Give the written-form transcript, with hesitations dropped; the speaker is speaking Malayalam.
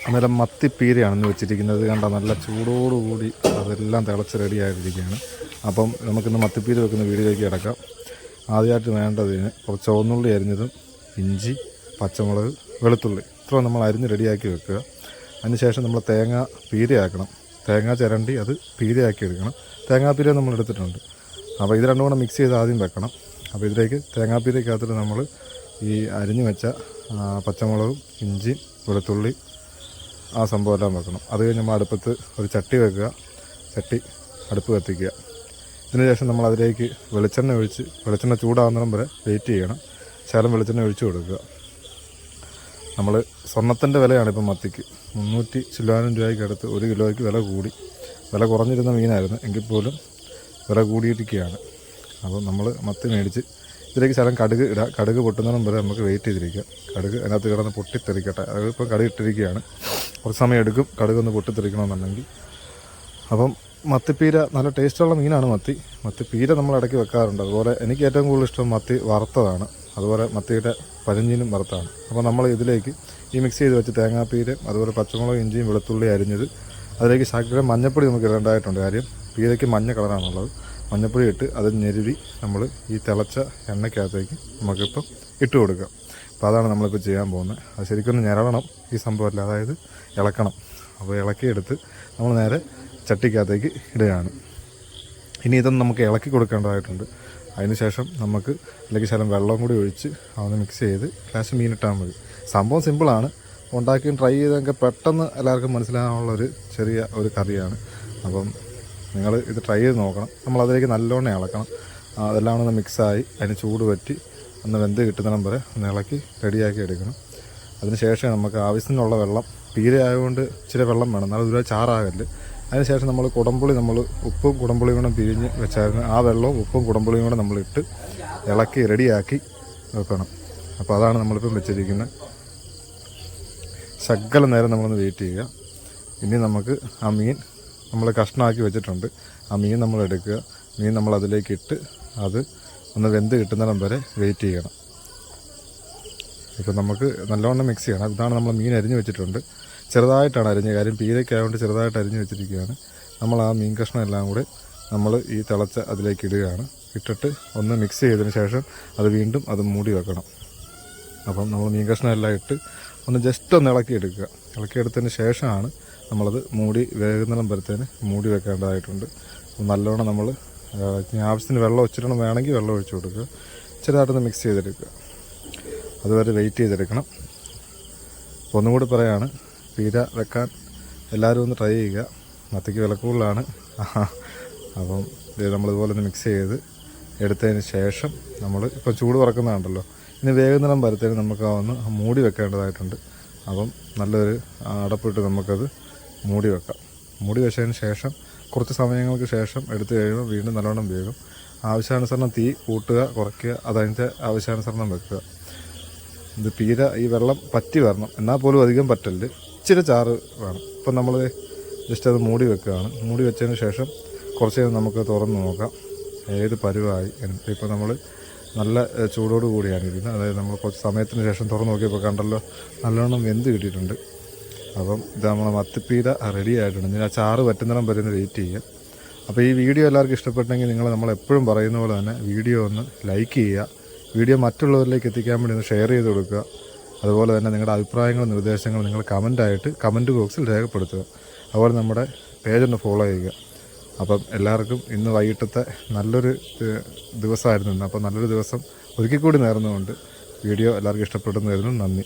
അന്നേരം മത്തിപ്പീരയാണെന്ന് വെച്ചിരിക്കുന്നത്. കണ്ട നല്ല ചൂടോടുകൂടി അതെല്ലാം തിളച്ച് റെഡിയായിട്ടിരിക്കുകയാണ്. അപ്പം നമുക്കിന്ന് മത്തിപ്പീര വെക്കുന്ന വീഡിയോയിലേക്ക് കിടക്കാം. ആദ്യമായിട്ട് വേണ്ടതിന് കുറച്ച് ചുവന്നുള്ളി അരിഞ്ഞതും ഇഞ്ചി, പച്ചമുളക്, വെളുത്തുള്ളി ഇത്ര നമ്മൾ അരിഞ്ഞ് റെഡിയാക്കി വെക്കുക. അതിനുശേഷം നമ്മൾ തേങ്ങ പീരയാക്കണം. തേങ്ങ ചിരണ്ടി അത് പീരയാക്കി എടുക്കണം. തേങ്ങാപ്പീര നമ്മൾ എടുത്തിട്ടുണ്ട്. അപ്പോൾ ഇത് രണ്ടും കൂടെ മിക്സ് ചെയ്ത് ആദ്യം വെക്കണം. അപ്പോൾ ഇതിലേക്ക് തേങ്ങാപ്പീരയ്ക്കകത്തിട്ട് നമ്മൾ ഈ അരിഞ്ഞ് വെച്ച പച്ചമുളകും ഇഞ്ചിയും വെളുത്തുള്ളി ആ സംഭവം എല്ലാം വെക്കണം. അത് കഴിഞ്ഞ് നമ്മൾ അടുപ്പത്ത് ഒരു ചട്ടി വെക്കുക. ചട്ടി അടുപ്പ് കത്തിക്കുക. ഇതിനുശേഷം നമ്മൾ അതിലേക്ക് വെളിച്ചെണ്ണ ചൂടാകുന്നിടം വരെ വെയിറ്റ് ചെയ്യണം. ശകലം വെളിച്ചെണ്ണ ഒഴിച്ചു കൊടുക്കുക. നമ്മൾ സ്വർണ്ണത്തിൻ്റെ വിലയാണ് ഇപ്പം മത്തിക്ക് 300 ചില്ലാനം രൂപയ്ക്ക് അടുത്ത്. 1 കിലോയ്ക്ക് വില കുറഞ്ഞിരുന്ന മീനായിരുന്നു, എങ്കിൽ പോലും വില കൂടിയിരിക്കുകയാണ്. അപ്പോൾ നമ്മൾ മത്തി മേടിച്ച് ഇതിലേക്ക് ശകലം കടുക് ഇടുക. കടുക് പൊട്ടുന്നിടം വരെ നമുക്ക് വെയിറ്റ് ചെയ്തിരിക്കുക. കടുക് അതിനകത്ത് കിടന്ന് പൊട്ടിത്തെറിക്കട്ടെ. അതിപ്പോൾ കടുക് ഇട്ടിരിക്കുകയാണ്. കുറച്ച് സമയം എടുക്കും കടുകൊന്ന് പൊട്ടിത്തെറിക്കണമെന്നുണ്ടെങ്കിൽ. അപ്പം മത്തിപ്പീര നല്ല ടേസ്റ്റുള്ള മീനാണ് മത്തിപ്പീര നമ്മൾ ഇടയ്ക്ക് വെക്കാറുണ്ട്. അതുപോലെ എനിക്ക് ഏറ്റവും കൂടുതൽ ഇഷ്ടം മത്തി വറുത്തതാണ്. അതുപോലെ മത്തിയുടെ പഴഞ്ഞീനും വറുത്താണ്. അപ്പോൾ നമ്മൾ ഇതിലേക്ക് ഈ മിക്സ് ചെയ്ത് വെച്ച് തേങ്ങാപ്പീരയും അതുപോലെ പച്ചമുളക്, ഇഞ്ചിയും, വെളുത്തുള്ളി അരിഞ്ഞത് അതിലേക്ക് ശകലം മഞ്ഞപ്പൊടി നമുക്ക് ഇടേണ്ടതായിട്ടുണ്ട്. കാര്യം പീരയ്ക്ക് മഞ്ഞ കളറാണുള്ളത്. മഞ്ഞപ്പൊടി ഇട്ട് അത് ഞെരുവി നമ്മൾ ഈ തിളച്ച എണ്ണയ്ക്കകത്തേക്ക് നമുക്കിപ്പം ഇട്ട് കൊടുക്കാം. അപ്പോൾ അതാണ് നമ്മളിപ്പോൾ ചെയ്യാൻ പോകുന്നത്. അത് ശരിക്കും ഞെരളണം ഈ സംഭവമല്ല, അതായത് ഇളക്കണം. അപ്പോൾ ഇളക്കിയെടുത്ത് നമ്മൾ നേരെ ചട്ടിക്കകത്തേക്ക് ഇടുകയാണ്. ഇനി ഇതൊന്ന് നമുക്ക് ഇളക്കി കൊടുക്കേണ്ടതായിട്ടുണ്ട്. അതിനുശേഷം നമുക്ക് അല്ലെങ്കിൽ ശകലം വെള്ളം കൂടി ഒഴിച്ച് അതൊന്ന് മിക്സ് ചെയ്ത് ഗ്ലാസ് മീനിട്ടാൽ മതി. സംഭവം സിമ്പിളാണ്. ഉണ്ടാക്കി ട്രൈ ചെയ്തൊക്കെ പെട്ടെന്ന് എല്ലാവർക്കും മനസ്സിലാകാനുള്ളൊരു ചെറിയ ഒരു കറിയാണ്. അപ്പം നിങ്ങൾ ഇത് ട്രൈ ചെയ്ത് നോക്കണം. നമ്മളതിലേക്ക് നല്ലോണം ഇളക്കണം. അതെല്ലാം ഒന്ന് മിക്സായി അതിന് ചൂട് പറ്റി ഒന്ന് വെന്ത് കിട്ടുന്നിടം വരെ ഒന്ന് ഇളക്കി റെഡിയാക്കി എടുക്കണം. അതിനുശേഷം നമുക്ക് ആവശ്യത്തിനുള്ള വെള്ളം, പീര ആയതുകൊണ്ട് ഇച്ചിരി വെള്ളം വേണം, എന്നാൽ ഒരുപാട് ചാറാകല്ല്. അതിനുശേഷം നമ്മൾ കുടംപുളി, ഉപ്പും കുടംപുളിയും കൂടെ പിരിഞ്ഞ് വെച്ചായിരുന്നു. ആ വെള്ളവും ഉപ്പും കുടംപുളിയും കൂടെ നമ്മളിട്ട് ഇളക്കി റെഡിയാക്കി വെക്കണം. അപ്പോൾ അതാണ് നമ്മളിപ്പം വെച്ചിരിക്കുന്നത്. ശകലം നേരം നമ്മളൊന്ന് വെയിറ്റ് ചെയ്യുക. ഇനി നമുക്ക് ആ മീൻ നമ്മൾ കഷ്ണമാക്കി വെച്ചിട്ടുണ്ട്. ആ മീൻ നമ്മൾ എടുക്കുക. മീൻ നമ്മൾ അതിലേക്ക് ഇട്ട് അത് ഒന്ന് വെന്ത് കിട്ടുന്നിടം വരെ വെയിറ്റ് ചെയ്യണം. ഇപ്പം നമുക്ക് നല്ലവണ്ണം മിക്സ് ചെയ്യണം. ഇതാണ് നമ്മൾ മീൻ അരിഞ്ഞ് വെച്ചിട്ടുണ്ട്. ചെറുതായിട്ടാണ് അരിഞ്ഞ, കാര്യം പീരയ്ക്കായതുകൊണ്ട് ചെറുതായിട്ട് അരിഞ്ഞ് വെച്ചിരിക്കുകയാണ്. നമ്മൾ ആ മീൻ കഷ്ണം എല്ലാം കൂടെ നമ്മൾ ഈ തിളച്ച അതിലേക്ക് ഇടുകയാണ്. ഇട്ടിട്ട് ഒന്ന് മിക്സ് ചെയ്തതിന് ശേഷം അത് വീണ്ടും മൂടി വെക്കണം. അപ്പം നമ്മൾ മീൻ കഷ്ണം എല്ലാം ഇട്ട് ഒന്ന് ജസ്റ്റ് ഒന്ന് ഇളക്കിയെടുക്കുക. ഇളക്കിയെടുത്തതിന് ശേഷമാണ് നമ്മളത് മൂടി വേകുന്നിടം വരത്തേന് മൂടി വെക്കേണ്ടതായിട്ടുണ്ട്. നല്ലോണം നമ്മൾ ആവശ്യത്തിന് വെള്ളം ഒച്ചിരണം, വേണമെങ്കിൽ വെള്ളം ഒഴിച്ചു കൊടുക്കുക. ചെറുതായിട്ടൊന്ന് മിക്സ് ചെയ്തെടുക്കുക. അതുവരെ വെയിറ്റ് ചെയ്തെടുക്കണം. അപ്പോൾ ഒന്നും കൂടി പറയാണ്, പീര വെക്കാൻ എല്ലാവരും ഒന്ന് ട്രൈ ചെയ്യുക. മത്തിക്ക് വില കൂടുതലാണ്. അപ്പം ഇത് നമ്മളിതുപോലെ ഒന്ന് മിക്സ് ചെയ്ത് എടുത്തതിന് ശേഷം നമ്മൾ ഇപ്പം ചൂട് പറക്കുന്നതാണല്ലോ, ഇനി വേകുന്നിടം വരത്തേന് നമുക്ക് ഒന്ന് മൂടി വെക്കേണ്ടതായിട്ടുണ്ട്. അപ്പം നല്ലൊരു അടപ്പിട്ട് നമുക്കത് മൂടി വെക്കാം. മൂടി വെച്ചതിന് ശേഷം കുറച്ച് സമയങ്ങൾക്ക് ശേഷം എടുത്തു കഴിയുമ്പോൾ വീണ്ടും നല്ലോണം വേകും. ആവശ്യാനുസരണം തീ കൂട്ടുക, കുറയ്ക്കുക, അതതിൻ്റെ ആവശ്യാനുസരണം വെക്കുക. ഇത് പീര ഈ വെള്ളം പറ്റി വരണം, എന്നാൽ പോലും അധികം പറ്റല്, ഇച്ചിരി ചാറ് വേണം. ഇപ്പം നമ്മൾ ജസ്റ്റ് അത് മൂടി വെക്കുകയാണ്. മൂടി വെച്ചതിന് ശേഷം കുറച്ച് നേരം നമുക്ക് തുറന്ന് നോക്കാം ഏത് പരുവായി. ഇപ്പോൾ നമ്മൾ നല്ല ചൂടോട് കൂടിയാണ് ഇരിക്കുന്നത്. അതായത് നമ്മൾ കുറച്ച് സമയത്തിന് ശേഷം തുറന്ന് നോക്കിയപ്പോൾ കണ്ടല്ലോ നല്ലോണം വെന്ത് കിട്ടിയിട്ടുണ്ട്. അപ്പം ഇത് നമ്മളെ മത്തിപ്പീര റെഡി ആയിട്ടുണ്ട്. ഇനി ആ ചാറ് പറ്റുന്നിടം വരെ ഒന്ന് വെയിറ്റ് ചെയ്യുക. അപ്പോൾ ഈ വീഡിയോ എല്ലാവർക്കും ഇഷ്ടപ്പെട്ടെങ്കിൽ നമ്മളെപ്പോഴും പറയുന്ന പോലെ തന്നെ വീഡിയോ ഒന്ന് ലൈക്ക് ചെയ്യുക. വീഡിയോ മറ്റുള്ളവരിലേക്ക് എത്തിക്കാൻ വേണ്ടി ഒന്ന് ഷെയർ ചെയ്ത് കൊടുക്കുക. അതുപോലെ തന്നെ നിങ്ങളുടെ അഭിപ്രായങ്ങളും നിർദ്ദേശങ്ങളും നിങ്ങൾ കമൻറ്റ് ബോക്സിൽ രേഖപ്പെടുത്തുക. അതുപോലെ നമ്മുടെ പേജൊന്ന് ഫോളോ ചെയ്യുക. അപ്പം എല്ലാവർക്കും ഇന്ന് വൈകിട്ടത്തെ നല്ലൊരു ദിവസമായിരുന്നു. അപ്പോൾ നല്ലൊരു ദിവസം ഒരിക്കൽ കൂടി നേർന്നുകൊണ്ട് വീഡിയോ എല്ലാവർക്കും ഇഷ്ടപ്പെടുന്നു. നന്ദി.